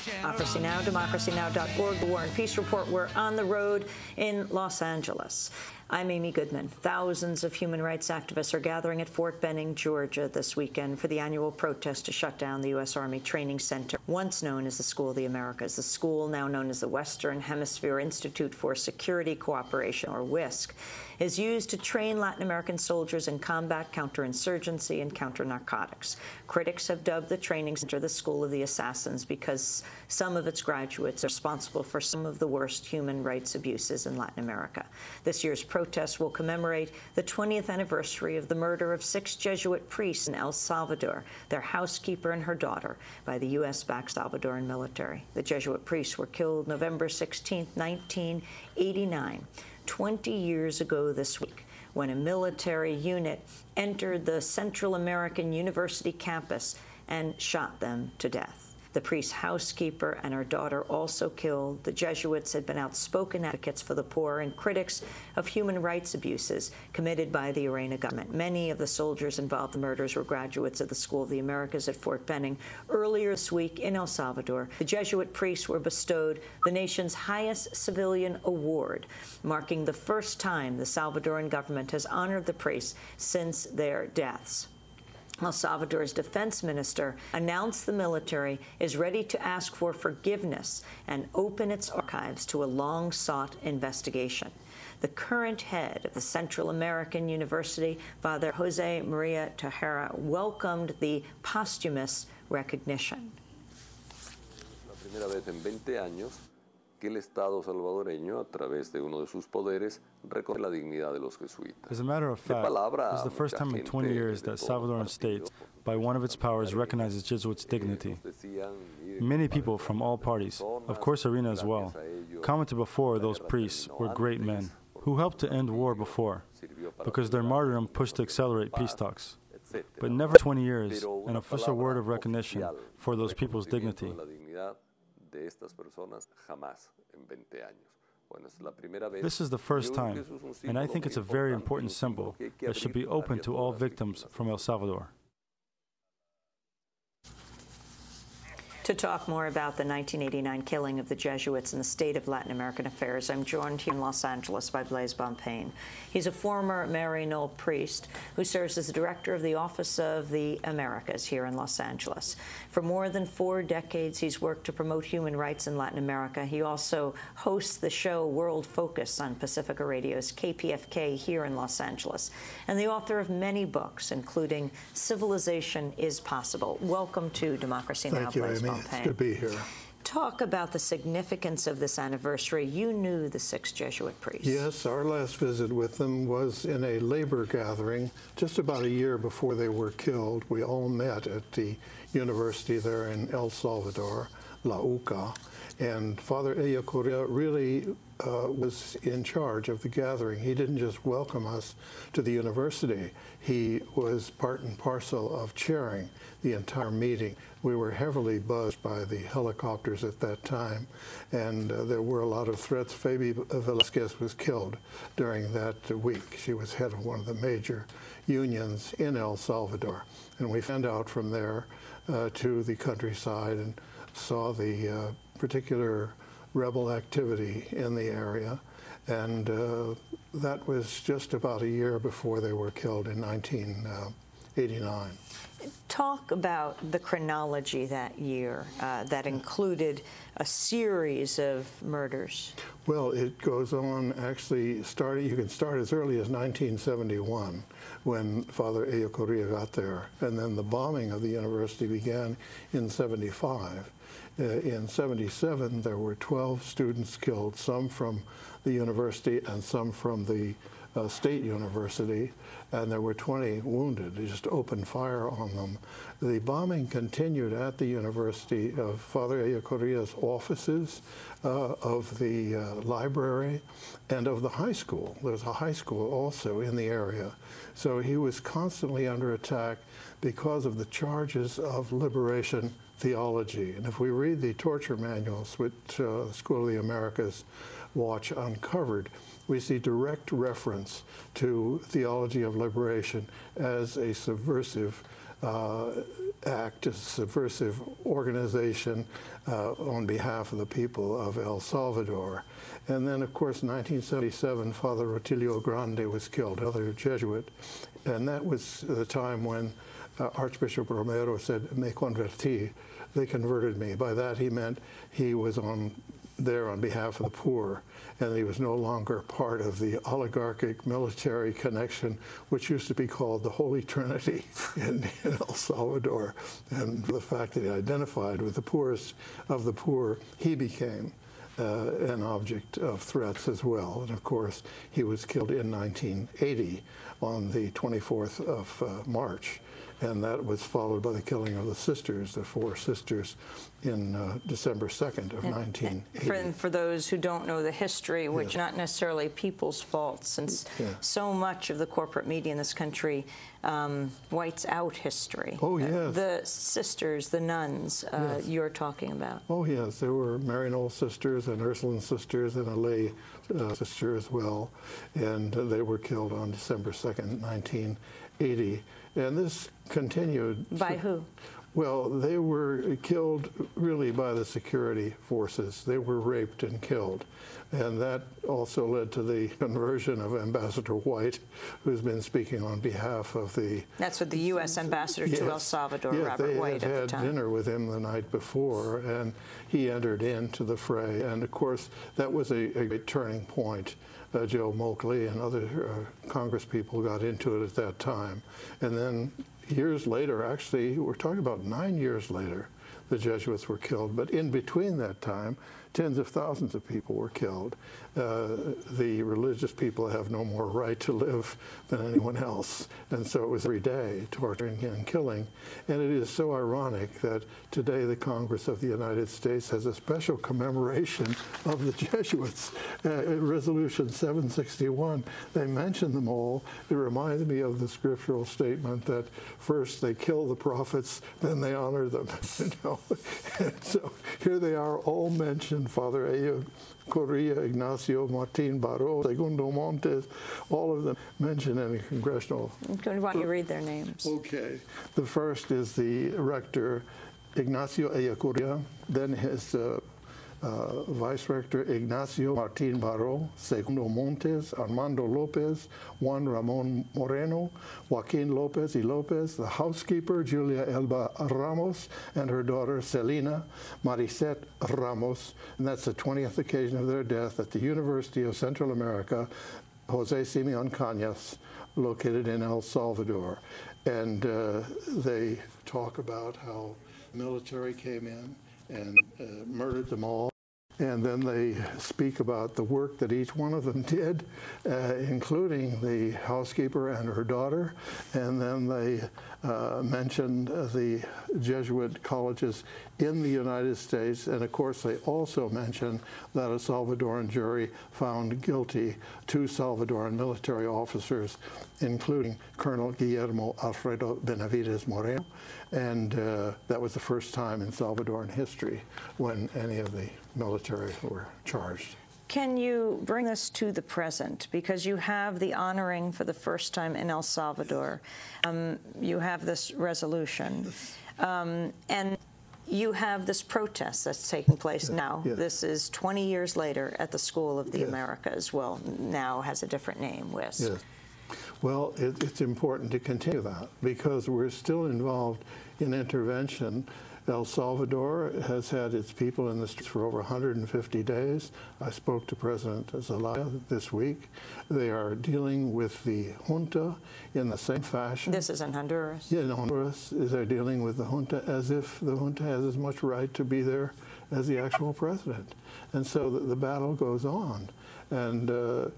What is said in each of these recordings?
Democracy Now!, democracynow.org, the War and Peace Report. We're on the road in Los Angeles. I'm Amy Goodman. Thousands of human rights activists are gathering at Fort Benning, Georgia this weekend for the annual protest to shut down the U.S. Army Training Center, once known as the School of the Americas. The school, now known as the Western Hemisphere Institute for Security Cooperation, or WISC, is used to train Latin American soldiers in combat, counterinsurgency, and counter-narcotics. Critics have dubbed the training center the School of the Assassins because some of its graduates are responsible for some of the worst human rights abuses in Latin America. This year's protests will commemorate the 20th anniversary of the murder of 6 Jesuit priests in El Salvador, their housekeeper and her daughter, by the US-backed Salvadoran military. The Jesuit priests were killed November 16, 1989, 20 years ago this week, when a military unit entered the Central American University campus and shot them to death. The priest's housekeeper and her daughter also killed. The Jesuits had been outspoken advocates for the poor and critics of human rights abuses committed by the Arena government. Many of the soldiers involved in the murders were graduates of the School of the Americas at Fort Benning. Earlier this week in El Salvador, the Jesuit priests were bestowed the nation's highest civilian award, marking the first time the Salvadoran government has honored the priests since their deaths. El Salvador's defense minister announced the military is ready to ask for forgiveness and open its archives to a long-sought investigation. The current head of the Central American University, Father Jose Maria Tejera, welcomed the posthumous recognition. La primera vez en 20 años que el Estado salvadoreño, a través de uno de sus poderes, reconoce la dignidad de los jesuitas. As a matter of fact, this is the first time in 20 years that Salvadoran state, by one of its powers, recognizes Jesuits' dignity. Many people from all parties, of course Arena as well, commented before those priests were great men who helped to end war before, because their martyrdom pushed to accelerate peace talks. But never 20 years, an official word of recognition for those people's dignity. De estas personas jamás en 20 años. Bueno, es la primera vez. This is the first time, and I think it's a very important symbol that should be open to all victims from El Salvador. To talk more about the 1989 killing of the Jesuits and the state of Latin American affairs, I'm joined here in Los Angeles by Blasé Bonpane. He's a former Maryknoll priest who serves as the director of the Office of the Americas here in Los Angeles. For more than 4 decades, he's worked to promote human rights in Latin America. He also hosts the show World Focus on Pacifica Radio's KPFK here in Los Angeles, and the author of many books, including Civilization is Possible. Welcome to Democracy Now!, Blasé Bonpane. It's good to be here. Talk about the significance of this anniversary. You knew the 6 Jesuit priests. Yes, our last visit with them was in a labor gathering just about a year before they were killed. We all met at the university there in El Salvador, La UCA, and Father Ellacuría really was in charge of the gathering. He didn't just welcome us to the university. He was part and parcel of chairing the entire meeting. We were heavily buzzed by the helicopters at that time, and there were a lot of threats. Fabi Velasquez was killed during that week. She was head of one of the major unions in El Salvador, and we fanned out from there to the countryside and saw the particular rebel activity in the area, and that was just about a year before they were killed in 1989. Talk about the chronology that year that included a series of murders. Well, it goes on, actually, you can start as early as 1971 when Father Ellacuría got there, and then the bombing of the university began in 75. In 77, there were 12 students killed, some from the university and some from the state university, and there were 20 wounded. They just opened fire on them. The bombing continued at the university, of Father Ellacuría's offices, of the library, and of the high school. There's a high school also in the area. So he was constantly under attack because of the charges of liberation theology. And if we read the torture manuals which the School of the Americas Watch uncovered, we see direct reference to theology of liberation as a subversive act, a subversive organization on behalf of the people of El Salvador. And then, of course, in 1977, Father Rutilio Grande was killed, another Jesuit. And that was the time when Archbishop Romero said, "Me convertí," they converted me. By that he meant he was there on behalf of the poor, and he was no longer part of the oligarchic military connection, which used to be called the Holy Trinity in El Salvador. And the fact that he identified with the poorest of the poor, he became an object of threats as well. And of course, he was killed in 1980 on the 24th of March. And that was followed by the killing of the sisters, the four sisters, in December 2nd of 1980. For those who don't know the history, which not necessarily people's fault, since so much of the corporate media in this country whites out history. Oh, yes. The sisters, the nuns you're talking about. Oh, yes. There were Maryknoll sisters and Ursuline sisters and a lay sister as well. And they were killed on December 2nd, 1980. And this continued. By who? Well, they were killed really by the security forces. They were raped and killed. And that also led to the conversion of Ambassador White, who's been speaking on behalf of the... That's what the U.S. ambassador to El Salvador, Robert White, at the time. They had dinner with him the night before, and he entered into the fray. And, of course, that was a great turning point. Joe Moakley and other Congress people got into it at that time. And then years later, actually, we're talking about 9 years later, the Jesuits were killed. But in between that time, tens of thousands of people were killed. The religious people have no more right to live than anyone else. And so it was every day torturing and killing. And it is so ironic that today the Congress of the United States has a special commemoration of the Jesuits. Resolution 761, they mention them all. It reminds me of the scriptural statement that first they kill the prophets, then they honor them. And so here they are all mentioned, Father Ello Correa, Ignacio Martin Barro, Segundo Montes, all of them mentioned in the congressional. Why don't you read their names? Okay. The first is the rector, Ignacio Ello Correa, then his Vice Rector Ignacio Martin Barro, Segundo Montes, Armando Lopez, Juan Ramon Moreno, Joaquin Lopez y Lopez, the housekeeper Julia Elba Ramos, and her daughter Celina Maricet Ramos. And that's the 20th occasion of their death at the University of Central America, Jose Simeon Cañas, located in El Salvador. And they talk about how the military came in and murdered them all. And then they speak about the work that each one of them did, including the housekeeper and her daughter. And then they mentioned the Jesuit colleges in the United States. And of course, they also mentioned that a Salvadoran jury found guilty 2 Salvadoran military officers, including Colonel Guillermo Alfredo Benavides Moreno. And that was the first time in Salvadoran history when any of the military were charged. Can you bring us to the present? Because you have the honoring for the first time in El Salvador. You have this resolution. And you have this protest that's taking place now. Yes. This is 20 years later at the School of the Americas. Well, now has a different name, WISC. Yes. Well, it's important to continue that because we're still involved in intervention. El Salvador has had its people in the streets for over 150 days. I spoke to President Zelaya this week. They are dealing with the junta in the same fashion. This is in Honduras? Yeah, in Honduras. They're dealing with the junta as if the junta has as much right to be there as the actual president. And so the battle goes on. And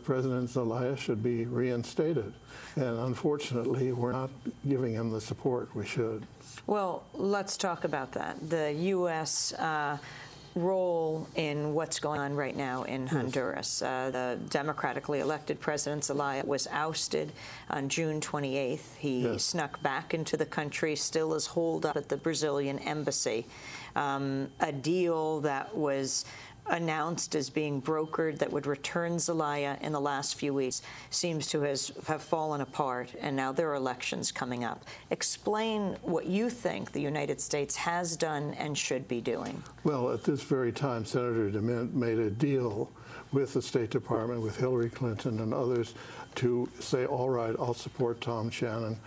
President Zelaya should be reinstated. And unfortunately, we're not giving him the support we should. Well, let's talk about that. The U.S. Role in what's going on right now in Honduras. The democratically elected President Zelaya was ousted on June 28th. He snuck back into the country, still is holed up at the Brazilian embassy. A deal that was announced as being brokered that would return Zelaya in the last few weeks seems to have fallen apart, and now there are elections coming up. Explain what you think the United States has done and should be doing. Well, at this very time, Senator DeMint made a deal with the State Department, with Hillary Clinton and others, to say, all right, I'll support Tom Shannon